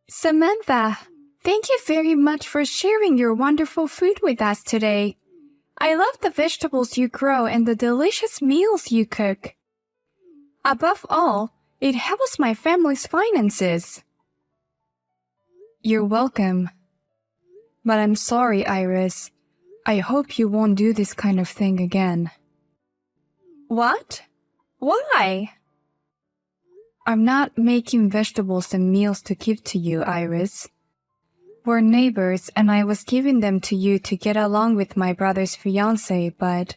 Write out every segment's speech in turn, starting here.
Samantha, thank you very much for sharing your wonderful food with us today. I love the vegetables you grow and the delicious meals you cook. Above all, it helps my family's finances. You're welcome. But I'm sorry, Iris. I hope you won't do this kind of thing again. What? Why? I'm not making vegetables and meals to give to you, Iris. We're neighbors and I was giving them to you to get along with my brother's fiancée, but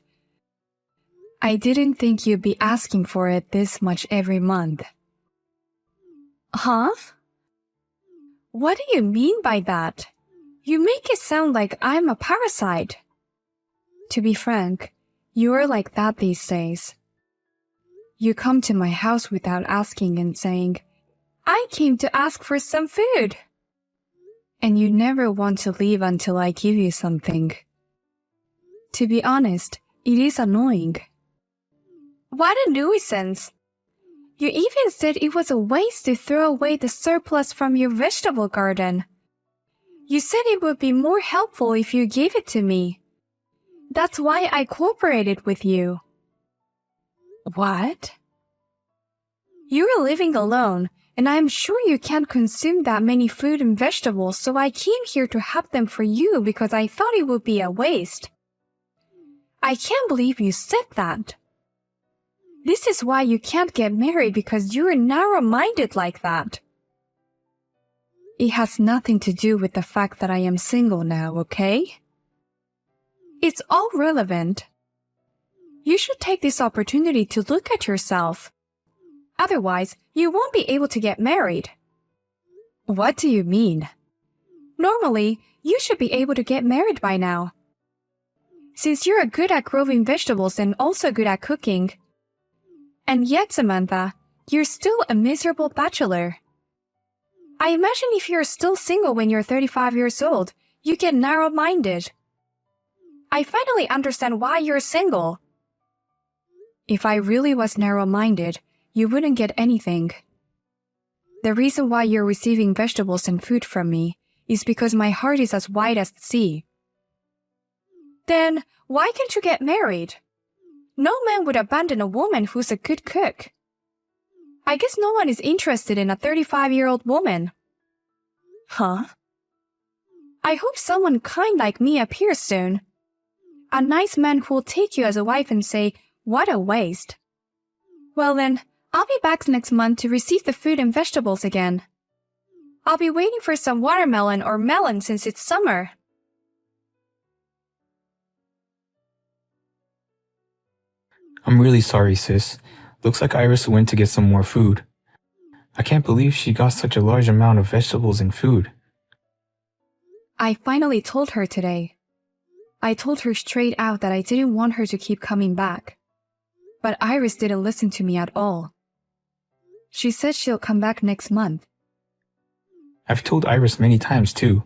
I didn't think you'd be asking for it this much every month. Huh? What do you mean by that? You make it sound like I'm a parasite. To be frank, you're like that these days. You come to my house without asking and saying, I came to ask for some food. And you never want to leave until I give you something. To be honest, it is annoying. What a nuisance. You even said it was a waste to throw away the surplus from your vegetable garden. You said it would be more helpful if you gave it to me. That's why I cooperated with you. What? You're living alone, and I'm sure you can't consume that many fruit and vegetables, so I came here to have them for you because I thought it would be a waste. I can't believe you said that. This is why you can't get married, because you're narrow-minded like that. It has nothing to do with the fact that I am single now, okay? It's all relevant. You should take this opportunity to look at yourself. Otherwise, you won't be able to get married. What do you mean? Normally, you should be able to get married by now. Since you're good at growing vegetables and also good at cooking. And yet, Samantha, you're still a miserable bachelor. I imagine if you're still single when you're 35 years old, you get narrow-minded. I finally understand why you're single. If I really was narrow-minded, you wouldn't get anything. The reason why you're receiving vegetables and food from me is because my heart is as wide as the sea. Then, why can't you get married? No man would abandon a woman who's a good cook. I guess no one is interested in a 35-year-old woman. Huh? I hope someone kind like me appears soon. A nice man who'll take you as a wife and say, what a waste. Well then, I'll be back next month to receive the fruit and vegetables again. I'll be waiting for some watermelon or melon since it's summer. I'm really sorry, sis. Looks like Iris went to get some more food. I can't believe she got such a large amount of vegetables and food. I finally told her today. I told her straight out that I didn't want her to keep coming back. But Iris didn't listen to me at all. She said she'll come back next month. I've told Iris many times, too.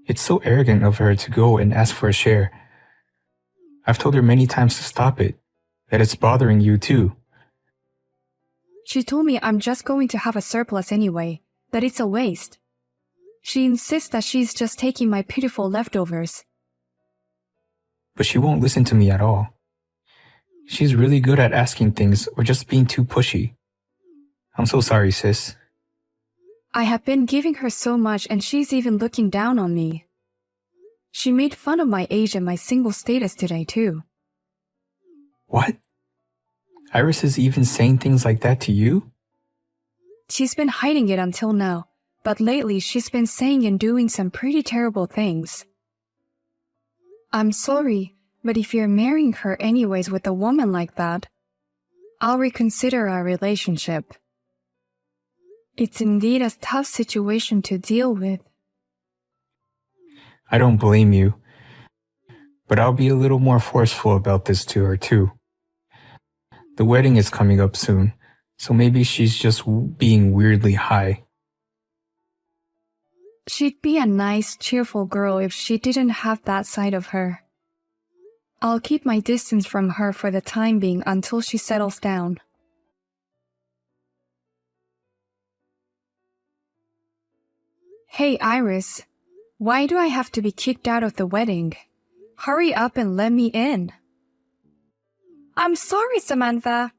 It's so arrogant of her to go and ask for a share. I've told her many times to stop it, that it's bothering you, too. She told me I'm just going to have a surplus anyway, that it's a waste. She insists that she's just taking my pitiful leftovers. But she won't listen to me at all. She's really good at asking things or just being too pushy. I'm so sorry, sis. I have been giving her so much and she's even looking down on me. She made fun of my age and my single status today, too. What? Iris is even saying things like that to you? She's been hiding it until now, but lately she's been saying and doing some pretty terrible things. I'm sorry, but if you're marrying her anyways with a woman like that, I'll reconsider our relationship. It's indeed a tough situation to deal with. I don't blame you, but I'll be a little more forceful about this to her too. The wedding is coming up soon, so maybe she's just being weirdly high. She'd be a nice, cheerful girl if she didn't have that side of her. I'll keep my distance from her for the time being until she settles down. Hey, Iris. Why do I have to be kicked out of the wedding? Hurry up and let me in. I'm sorry, Samantha.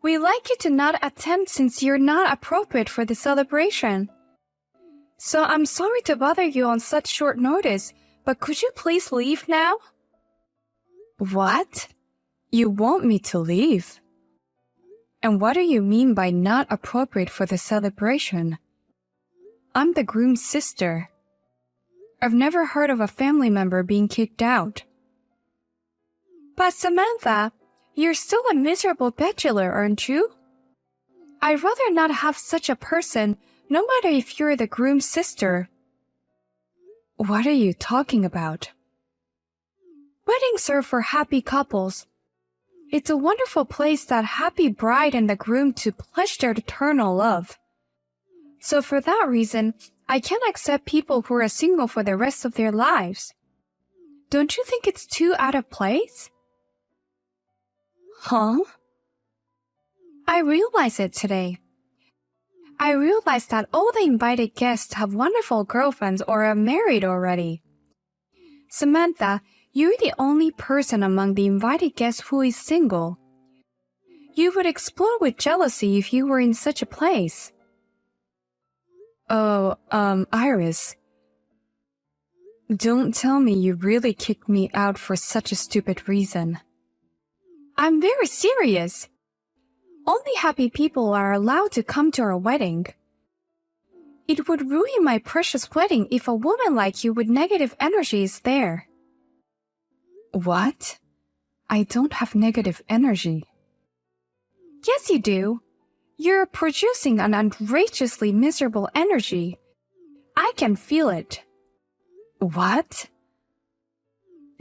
We'd like you to not attend since you're not appropriate for the celebration. So I'm sorry to bother you on such short notice, but could you please leave now? What? You want me to leave? And what do you mean by not appropriate for the celebration? I'm the groom's sister. I've never heard of a family member being kicked out. But Samantha, you're still a miserable bachelor, aren't you? I'd rather not have such a person, no matter if you're the groom's sister. What are you talking about? Weddings are for happy couples. It's a wonderful place that happy bride and the groom to pledge their eternal love. So for that reason, I can't accept people who are single for the rest of their lives. Don't you think it's too out of place? Huh? I realized it today. I realized that all the invited guests have wonderful girlfriends or are married already. Samantha, you're the only person among the invited guests who is single. You would explode with jealousy if you were in such a place. Oh, Iris. Don't tell me you really kicked me out for such a stupid reason. I'm very serious. Only happy people are allowed to come to our wedding. It would ruin my precious wedding if a woman like you with negative energy is there. What? I don't have negative energy. Yes, you do. You're producing an outrageously miserable energy. I can feel it. What?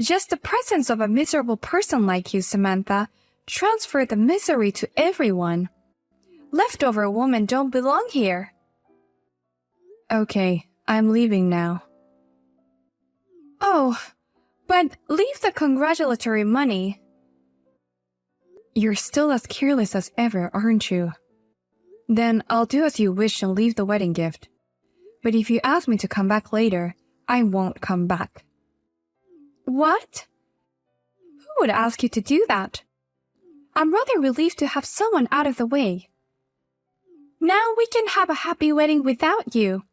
Just the presence of a miserable person like you, Samantha, transfer the misery to everyone. Leftover women don't belong here. Okay, I'm leaving now. Oh, but leave the congratulatory money. You're still as careless as ever, aren't you? Then I'll do as you wish and leave the wedding gift. But if you ask me to come back later, I won't come back. What? Who would ask you to do that? I'm rather relieved to have someone out of the way. Now we can have a happy wedding without you.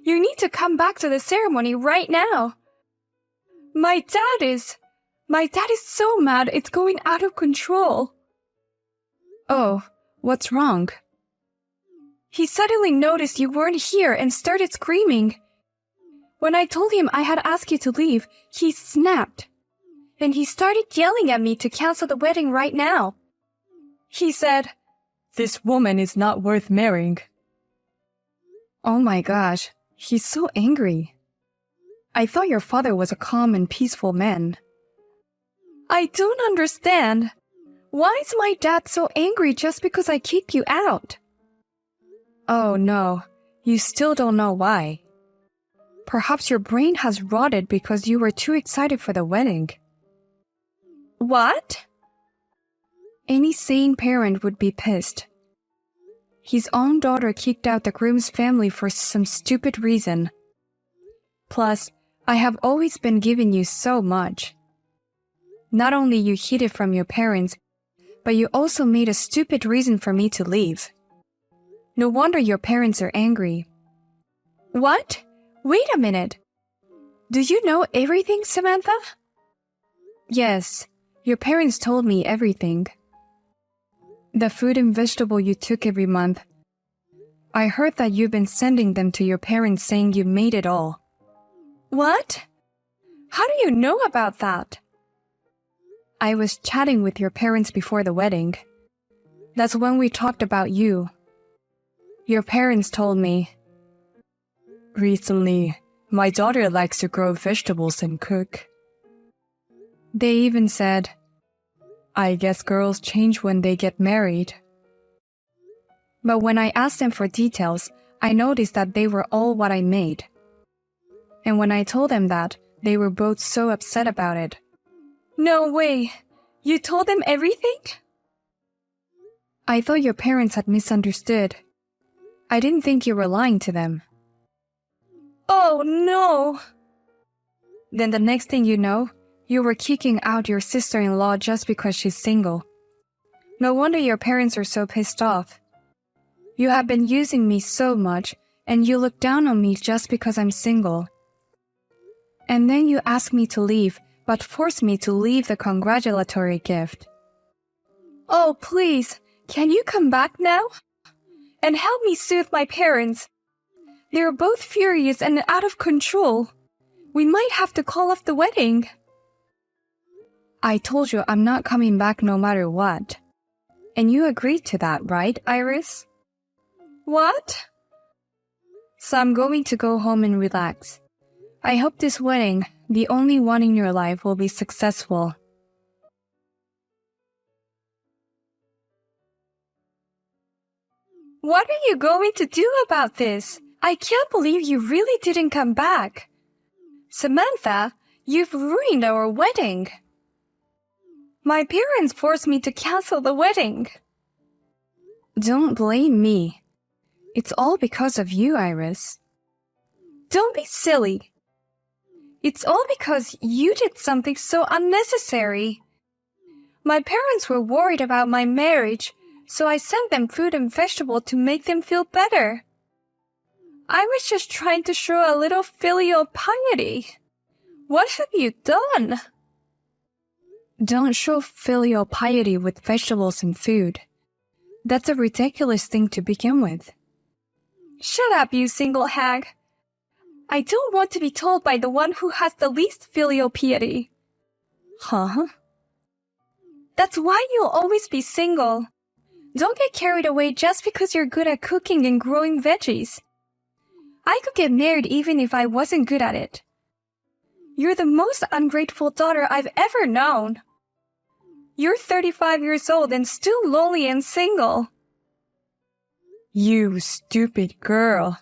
You need to come back to the ceremony right now. My dad is so mad it's going out of control. Oh, what's wrong? He suddenly noticed you weren't here and started screaming. When I told him I had asked you to leave, he snapped. And he started yelling at me to cancel the wedding right now. He said, "This woman is not worth marrying." Oh my gosh, he's so angry. I thought your father was a calm and peaceful man. I don't understand. Why is my dad so angry just because I kicked you out? Oh no, you still don't know why. Perhaps your brain has rotted because you were too excited for the wedding. What? Any sane parent would be pissed. His own daughter kicked out the groom's family for some stupid reason. Plus, I have always been giving you so much. Not only you hid it from your parents, but you also made a stupid reason for me to leave. No wonder your parents are angry. What? Wait a minute. Do you know everything, Samantha? Yes, your parents told me everything. The fruit and vegetable you took every month. I heard that you've been sending them to your parents saying you made it all. What? How do you know about that? I was chatting with your parents before the wedding. That's when we talked about you. Your parents told me, "Recently, my daughter likes to grow vegetables and cook." They even said, "I guess girls change when they get married." But when I asked them for details, I noticed that they were all what I made. And when I told them that, they were both so upset about it. No way! You told them everything? I thought your parents had misunderstood. I didn't think you were lying to them. Oh no! Then the next thing you know, you were kicking out your sister-in-law just because she's single. No wonder your parents are so pissed off. You have been using me so much, and you look down on me just because I'm single. And then you ask me to leave, but force me to leave the congratulatory gift. Oh, please, can you come back now? And help me soothe my parents. They're both furious and out of control. We might have to call off the wedding. I told you I'm not coming back no matter what. And you agreed to that, right, Iris? What? So I'm going to go home and relax. I hope this wedding, the only one in your life, will be successful. What are you going to do about this? I can't believe you really didn't come back. Samantha, you've ruined our wedding. My parents forced me to cancel the wedding. Don't blame me. It's all because of you, Iris. Don't be silly. It's all because you did something so unnecessary. My parents were worried about my marriage, so I sent them fruit and vegetables to make them feel better. I was just trying to show a little filial piety. What have you done? Don't show filial piety with vegetables and food. That's a ridiculous thing to begin with. Shut up, you single hag. I don't want to be told by the one who has the least filial piety. Huh? That's why you'll always be single. Don't get carried away just because you're good at cooking and growing veggies. I could get married even if I wasn't good at it. You're the most ungrateful daughter I've ever known. You're 35 years old and still lonely and single. You stupid girl.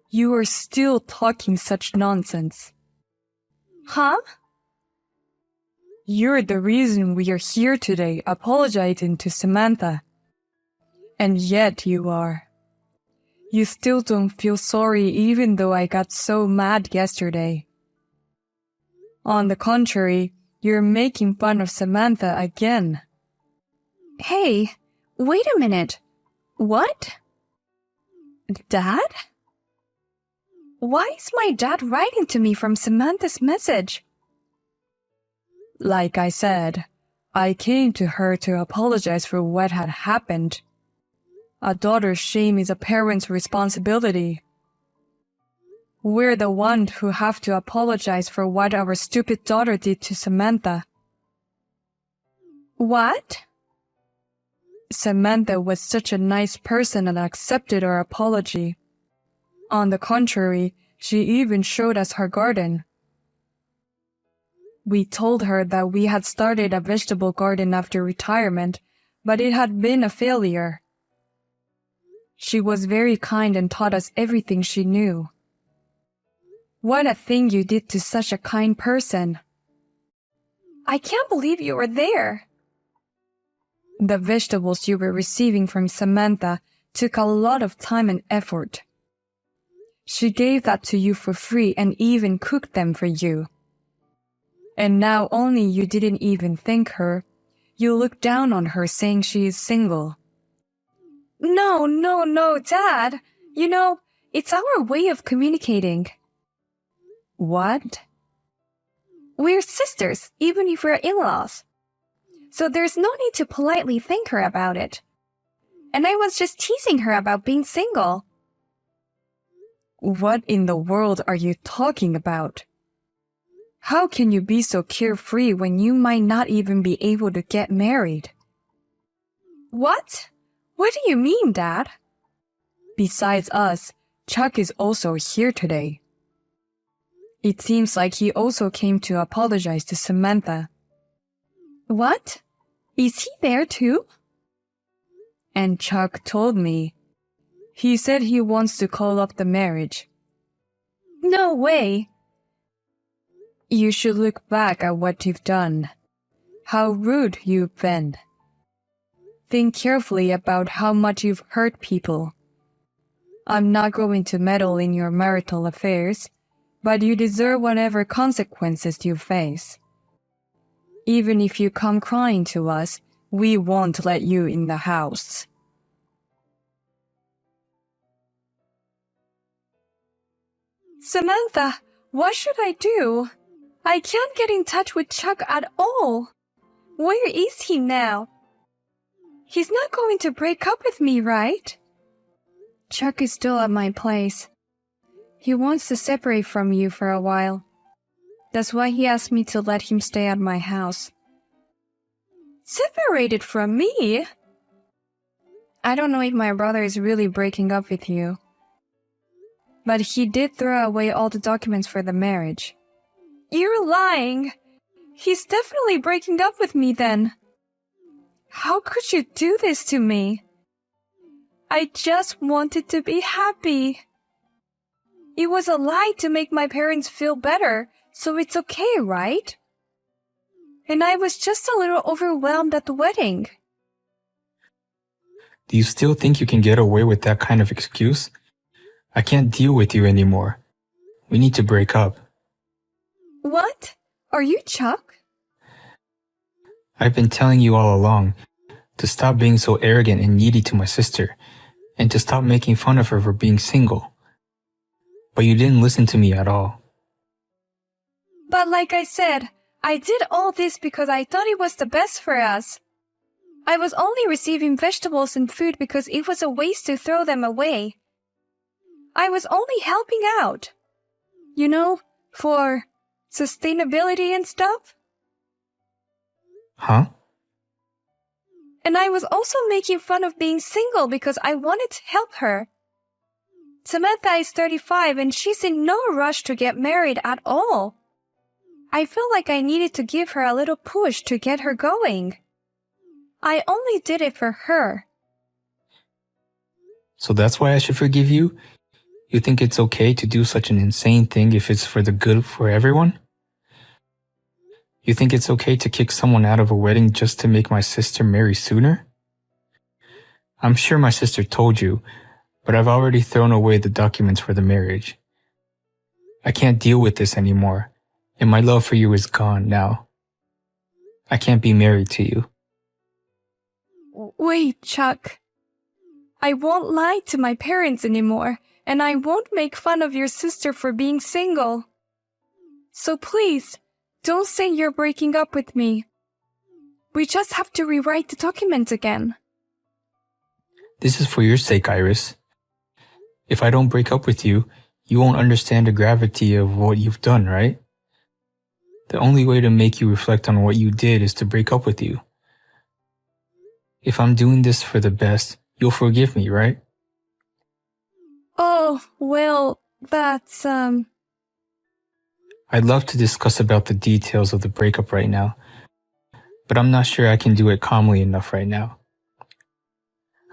You are still talking such nonsense. Huh? You're the reason we are here today apologizing to Samantha. And yet you are. You still don't feel sorry even though I got so mad yesterday. On the contrary, you're making fun of Samantha again. Hey, wait a minute. What? Dad? Why is my dad writing to me from Samantha's message? Like I said, I came to her to apologize for what had happened. A daughter's shame is a parent's responsibility. We're the ones who have to apologize for what our stupid daughter did to Samantha. What? Samantha was such a nice person and accepted our apology. On the contrary, she even showed us her garden. We told her that we had started a vegetable garden after retirement, but it had been a failure. She was very kind and taught us everything she knew. What a thing you did to such a kind person. I can't believe you were there. The vegetables you were receiving from Samantha took a lot of time and effort. She gave that to you for free and even cooked them for you. And now only you didn't even thank her. You look down on her saying she is single. No, Dad. You know, it's our way of communicating. What? We're sisters, even if we're in-laws. So there's no need to politely thank her about it. And I was just teasing her about being single. What in the world are you talking about? How can you be so carefree when you might not even be able to get married? What? What do you mean, Dad? Besides us, Chuck is also here today. It seems like he also came to apologize to Samantha. What? Is he there too? And Chuck told me. He said he wants to call off the marriage. No way. You should look back at what you've done. How rude you've been. think carefully about how much you've hurt people. I'm not going to meddle in your marital affairs, but you deserve whatever consequences you face. Even if you come crying to us, we won't let you in the house. Samantha, what should I do? I can't get in touch with Chuck at all. Where is he now? He's not going to break up with me, right? Chuck is still at my place. He wants to separate from you for a while. That's why he asked me to let him stay at my house. Separated from me? I don't know if my brother is really breaking up with you. But he did throw away all the documents for the marriage. You're lying. He's definitely breaking up with me then. How could you do this to me? I just wanted to be happy. It was a lie to make my parents feel better, so it's okay, right? And I was just a little overwhelmed at the wedding. Do you still think you can get away with that kind of excuse? I can't deal with you anymore. We need to break up. What? Are you Chuck? I've been telling you all along to stop being so arrogant and needy to my sister, and to stop making fun of her for being single. But you didn't listen to me at all. But like I said, I did all this because I thought it was the best for us. I was only receiving vegetables and food because it was a waste to throw them away. I was only helping out. You know, for sustainability and stuff. Huh? And I was also making fun of being single because I wanted to help her. Samantha is 35 and she's in no rush to get married at all. I felt like I needed to give her a little push to get her going. I only did it for her. So that's why I should forgive you? You think it's okay to do such an insane thing if it's for the good for everyone? You think it's okay to kick someone out of a wedding just to make my sister marry sooner? I'm sure my sister told you, but I've already thrown away the documents for the marriage. I can't deal with this anymore, and my love for you is gone now. I can't be married to you. Wait, Chuck. I won't lie to my parents anymore, and I won't make fun of your sister for being single. So please, don't say you're breaking up with me. We just have to rewrite the document again. This is for your sake, Iris. If I don't break up with you, you won't understand the gravity of what you've done, right? The only way to make you reflect on what you did is to break up with you. If I'm doing this for the best, you'll forgive me, right? Oh, well, that's, I'd love to discuss about the details of the breakup right now, but I'm not sure I can do it calmly enough right now.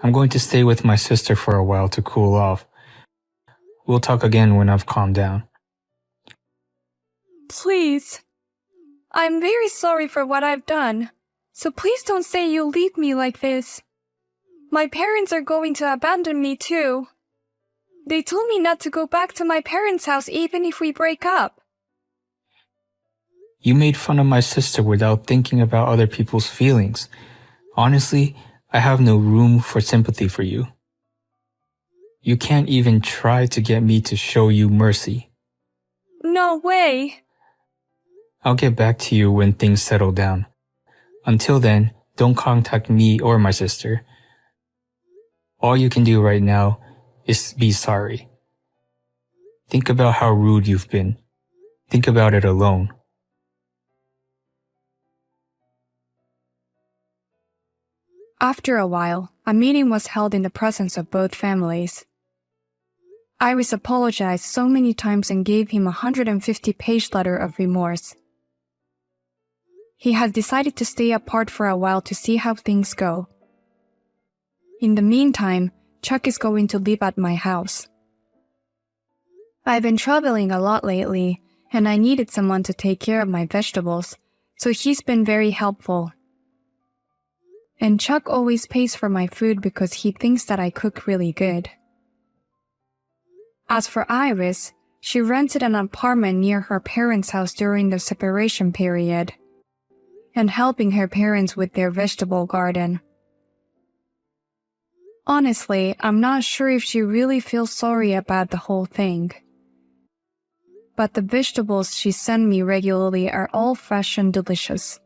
I'm going to stay with my sister for a while to cool off. We'll talk again when I've calmed down. Please. I'm very sorry for what I've done, so please don't say you'll leave me like this. My parents are going to abandon me too. They told me not to go back to my parents' house even if we break up. You made fun of my sister without thinking about other people's feelings. Honestly, I have no room for sympathy for you. You can't even try to get me to show you mercy. No way. I'll get back to you when things settle down. Until then, don't contact me or my sister. All you can do right now is be sorry. Think about how rude you've been. Think about it alone. After a while, a meeting was held in the presence of both families. Iris apologized so many times and gave him a 150-page letter of remorse. He had decided to stay apart for a while to see how things go. In the meantime, Chuck is going to live at my house. I've been traveling a lot lately, and I needed someone to take care of my vegetables, so he's been very helpful. And Chuck always pays for my food because he thinks that I cook really good. As for Iris, she rented an apartment near her parents' house during the separation period, and helping her parents with their vegetable garden. Honestly, I'm not sure if she really feels sorry about the whole thing. But the vegetables she sent me regularly are all fresh and delicious.